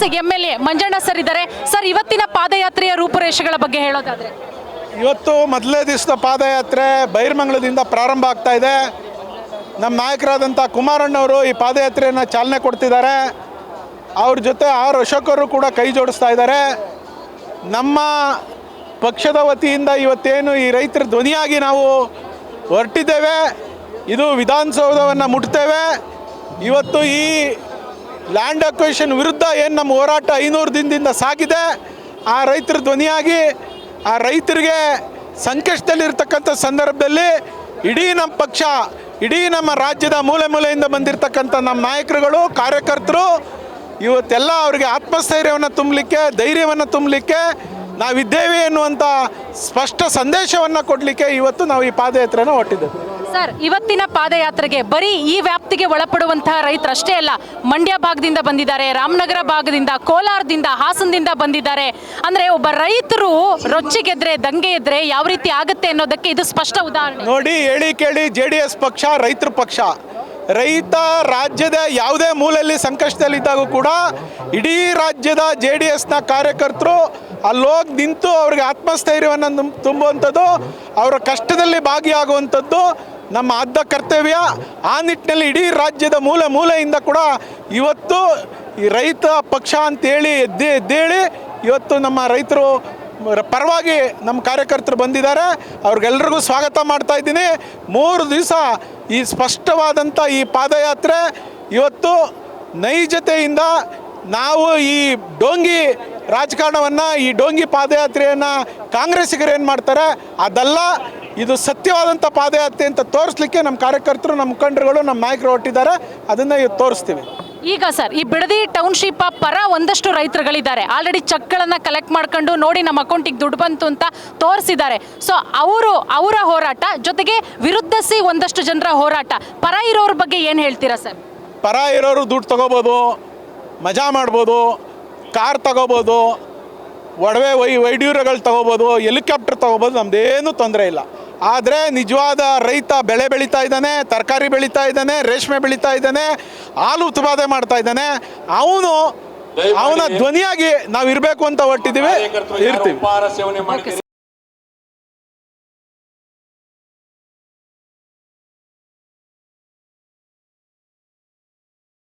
Sirsi MLA Manjanna sir ಇದ್ದಾರೆ. Sir, ಇವತ್ತಿನ ಪಾದಯಾತ್ರೆಯ ರೂಪುರೇಷೆಗಳ ಬಗ್ಗೆ ಹೇಳೋದಾದ್ರೆ, ಇವತ್ತು ಮೊದಲನೇ ದಿವಸದ ಪಾದಯಾತ್ರೆ ಬೈರಮಂಗಲದಿಂದ ಪ್ರಾರಂಭ ಆಗ್ತಾ ಇದೆ. ನಮ್ಮ ನಾಯಕರಾದಂಥ ಕುಮಾರಣ್ಣವರು ಈ ಪಾದಯಾತ್ರೆಯನ್ನು ಚಾಲನೆ ಕೊಡ್ತಿದ್ದಾರೆ. ಅವ್ರ ಜೊತೆ ಅಶೋಕರು ಕೂಡ ಕೈ ಜೋಡಿಸ್ತಾ ಇದ್ದಾರೆ. ನಮ್ಮ ಪಕ್ಷದ ವತಿಯಿಂದ ಇವತ್ತೇನು ಈ ರೈತರ ಧ್ವನಿಯಾಗಿ ನಾವು ಹೊರಟಿದ್ದೇವೆ. ಇದು ವಿಧಾನಸೌಧವನ್ನು ಮುಟ್ತೇವೆ. ಇವತ್ತು ಈ ಲ್ಯಾಂಡ್ ಅಕ್ವಿಷನ್ ವಿರುದ್ಧ ಏನು ನಮ್ಮ ಹೋರಾಟ 500 ದಿನದಿಂದ ಸಾಗಿದೆ, ಆ ರೈತರ ಧ್ವನಿಯಾಗಿ ಆ ರೈತರಿಗೆ ಸಂಕಷ್ಟದಲ್ಲಿರ್ತಕ್ಕಂಥ ಸಂದರ್ಭದಲ್ಲಿ ಇಡೀ ನಮ್ಮ ಪಕ್ಷ, ಇಡೀ ನಮ್ಮ ರಾಜ್ಯದ ಮೂಲೆ ಮೂಲೆಯಿಂದ ಬಂದಿರತಕ್ಕಂಥ ನಮ್ಮ ನಾಯಕರುಗಳು, ಕಾರ್ಯಕರ್ತರು ಇವತ್ತೆಲ್ಲ ಅವರಿಗೆ ಆತ್ಮಸ್ಥೈರ್ಯವನ್ನು ತುಂಬಲಿಕ್ಕೆ, ಧೈರ್ಯವನ್ನು ತುಂಬಲಿಕ್ಕೆ ನಾವಿದ್ದೇವೆ ಎನ್ನುವಂಥ ಸ್ಪಷ್ಟ ಸಂದೇಶವನ್ನು ಕೊಡಲಿಕ್ಕೆ ಇವತ್ತು ನಾವು ಈ ಪಾದಯಾತ್ರೆನ ಹೊರಟಿದ್ದೇವೆ. ಸರ್, ಇವತ್ತಿನ ಪಾದಯಾತ್ರೆಗೆ ಬರೀ ಈ ವ್ಯಾಪ್ತಿಗೆ ಒಳಪಡುವಂತಹ ರೈತರಷ್ಟೇ ಅಲ್ಲ, ಮಂಡ್ಯ ಭಾಗದಿಂದ ಬಂದಿದ್ದಾರೆ, ರಾಮನಗರ ಭಾಗದಿಂದ, ಕೋಲಾರದಿಂದ, ಹಾಸನದಿಂದ ಬಂದಿದ್ದಾರೆ. ಅಂದರೆ ಒಬ್ಬ ರೈತರು ರೊಚ್ಚಿಗೆದ್ರೆ, ದಂಗೆ ಎದ್ರೆ ಯಾವ ರೀತಿ ಆಗುತ್ತೆ ಅನ್ನೋದಕ್ಕೆ ಇದು ಸ್ಪಷ್ಟ ಉದಾಹರಣೆ. ನೋಡಿ, ಹೇಳಿ ಕೇಳಿ, JDS ಪಕ್ಷ ರೈತರ ಪಕ್ಷ. ರೈತ ರಾಜ್ಯದ ಯಾವುದೇ ಮೂಲೆಯಲ್ಲಿ ಸಂಕಷ್ಟದಲ್ಲಿದ್ದಾಗ ಕೂಡ ಇಡೀ ರಾಜ್ಯದ JDSನ ಕಾರ್ಯಕರ್ತರು ಅಲ್ಲೋಗಿ ನಿಂತು ಅವ್ರಿಗೆ ಆತ್ಮಸ್ಥೈರ್ಯವನ್ನು ತುಂಬುವಂಥದ್ದು, ಅವರ ಕಷ್ಟದಲ್ಲಿ ಭಾಗಿಯಾಗುವಂಥದ್ದು ನಮ್ಮ ಆದ್ಯ ಕರ್ತವ್ಯ. ಆ ನಿಟ್ಟಿನಲ್ಲಿ ಇಡೀ ರಾಜ್ಯದ ಮೂಲೆ ಮೂಲೆಯಿಂದ ಕೂಡ ಇವತ್ತು ಈ ರೈತ ಪಕ್ಷ ಅಂತೇಳಿ ಎದ್ದೇಳಿ ಇವತ್ತು ನಮ್ಮ ರೈತರು ಪರವಾಗಿ ನಮ್ಮ ಕಾರ್ಯಕರ್ತರು ಬಂದಿದ್ದಾರೆ. ಅವ್ರಿಗೆಲ್ರಿಗೂ ಸ್ವಾಗತ ಮಾಡ್ತಾ ಇದ್ದೀನಿ. 3 ದಿವಸ ಈ ಸ್ಪಷ್ಟವಾದಂಥ ಈ ಪಾದಯಾತ್ರೆ ಇವತ್ತು ನೈಜತೆಯಿಂದ ನಾವು ಈ ಡೋಂಗಿ ರಾಜಕಾರಣವನ್ನು, ಈ ಡೋಂಗಿ ಪಾದಯಾತ್ರೆಯನ್ನು ಕಾಂಗ್ರೆಸ್ಸಿಗರು ಏನು ಮಾಡ್ತಾರೆ ಅದಲ್ಲ, ಇದು ಸತ್ಯವಾದಂಥ ಪಾದಯಾತ್ರೆ ಅಂತ ತೋರಿಸ್ಲಿಕ್ಕೆ ನಮ್ಮ ಕಾರ್ಯಕರ್ತರು, ನಮ್ಮ ಮುಖಂಡರುಗಳು, ನಮ್ಮ ನಾಯಕರು ಹೊರಟಿದ್ದಾರೆ. ಅದನ್ನು ಇವತ್ತು ತೋರಿಸ್ತೀವಿ. ಈಗ ಸರ್, ಈ ಬಿಡದಿ ಟೌನ್ಶಿಪ್ ಪರ ಒಂದಷ್ಟು ರೈತರುಗಳಿದ್ದಾರೆ. ಆಲ್ರೆಡಿ ಚೆಕ್ಗಳನ್ನು ಕಲೆಕ್ಟ್ ಮಾಡ್ಕೊಂಡು ನೋಡಿ ನಮ್ಮ ಅಕೌಂಟಿಗೆ ದುಡ್ಡು ಬಂತು ಅಂತ ತೋರಿಸಿದ್ದಾರೆ. ಸೊ ಅವರ ಹೋರಾಟ ಜೊತೆಗೆ ವಿರುದ್ಧಿಸಿ ಒಂದಷ್ಟು ಜನರ ಹೋರಾಟ. ಪರ ಇರೋರ ಬಗ್ಗೆ ಏನು ಹೇಳ್ತೀರಾ ಸರ್? ಪರ ಇರೋರು ದುಡ್ಡು ತಗೋಬೋದು, ಮಜಾ ಮಾಡ್ಬೋದು, ಕಾರ್ ತಗೋಬೋದು, ಒಡವೆ ವೈಡ್ಯೂರಗಳು ತಗೋಬೋದು, ಹೆಲಿಕಾಪ್ಟರ್ ತಗೋಬೋದು, ನಮ್ಮದೇನು ತೊಂದರೆ ಇಲ್ಲ. ಆದರೆ ನಿಜವಾದ ರೈತ ಬೆಳೆ ಬೆಳೀತಾ ಇದ್ದಾನೆ, ತರಕಾರಿ ಬೆಳೀತಾ ಇದ್ದಾನೆ, ರೇಷ್ಮೆ ಬೆಳೀತಾ ಇದ್ದಾನೆ, ಹಾಲು ಉತ್ಪಾದನೆ ಮಾಡ್ತಾ ಇದ್ದಾನೆ, ಅವನ ಧ್ವನಿಯಾಗಿ ನಾವು ಇರಬೇಕು ಅಂತ ಹೊರಟಿದ್ದೀವಿ, ಇರ್ತೀವಿ.